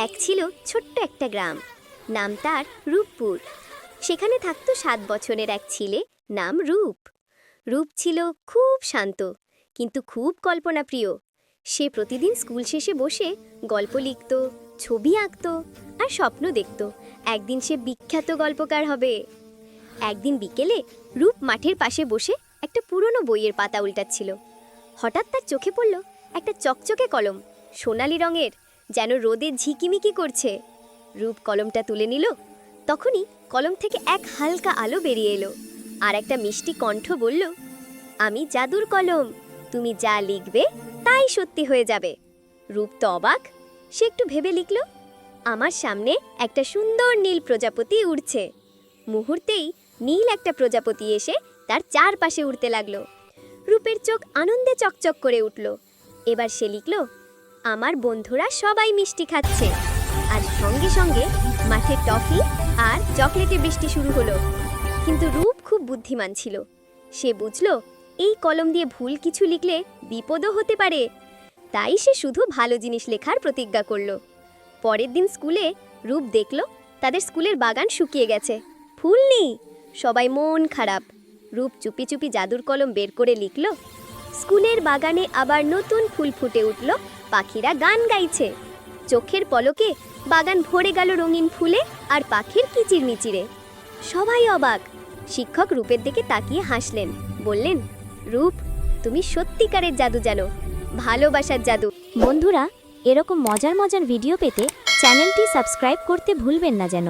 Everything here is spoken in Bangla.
এক ছিল ছোট্ট একটা গ্রাম, নাম তার রূপপুর। সেখানে থাকতো 7 বছরের এক ছেলে, নাম রূপ। রূপ ছিল খুব শান্ত, কিন্তু খুব কল্পনাপ্রিয়। সে প্রতিদিন স্কুল শেষে বসে গল্প লিখত, ছবি আঁকত আর স্বপ্ন দেখত একদিন সে বিখ্যাত গল্পকার হবে। একদিন বিকেলে রূপ মাঠের পাশে বসে একটা পুরনো বইয়ের পাতা উল্টাচ্ছিল। হঠাৎ তার চোখে পড়ল একটা চকচকে কলম, সোনালি রঙের, যেন রোদে ঝিকিমিকি করছে। রূপ কলমটা তুলে নিল। তখনই কলম থেকে এক হালকা আলো বেরিয়ে এলো, আর একটা মিষ্টি কণ্ঠ বলল, আমি জাদুর কলম, তুমি যা লিখবে তাই সত্যি হয়ে যাবে। রূপ তো অবাক। সে একটু ভেবে লিখল, আমার সামনে একটা সুন্দর নীল প্রজাপতি উড়ছে। মুহূর্তেই নীল একটা প্রজাপতি এসে তার চারপাশে উড়তে লাগলো। রূপের চোখ আনন্দে চকচক করে উঠল। এবার সে লিখল, আমার বন্ধুরা সবাই মিষ্টি খাচ্ছে। আর সঙ্গে সঙ্গে মাঠে টফি আর চকলেটের বৃষ্টি শুরু হলো। কিন্তু রূপ খুব বুদ্ধিমান ছিল। সে বুঝল এই কলম দিয়ে ভুল কিছু লিখলে বিপদও হতে পারে। তাই সে শুধু ভালো জিনিস লেখার প্রতিজ্ঞা করল। পরের দিন স্কুলে রূপ দেখল তাদের স্কুলের বাগান শুকিয়ে গেছে, ফুল নেই। সবাই মন খারাপ। রূপ চুপি চুপি জাদুর কলম বের করে লিখল, স্কুলের বাগানে আবার নতুন ফুল ফুটে উঠল, পাখিরা গান গাইছে। চোখের পলকে বাগান ভরে গেল রঙিন ফুলে আর পাখির কিচিরমিচিরে। সবাই অবাক। শিক্ষক রূপের দিকে তাকিয়ে হাসলেন, বললেন, রূপ, তুমি সত্যিকারের জাদু জানো, ভালোবাসার জাদু। বন্ধুরা, এরকম মজার মজার ভিডিও পেতে চ্যানেলটি সাবস্ক্রাইব করতে ভুলবেন না যেন।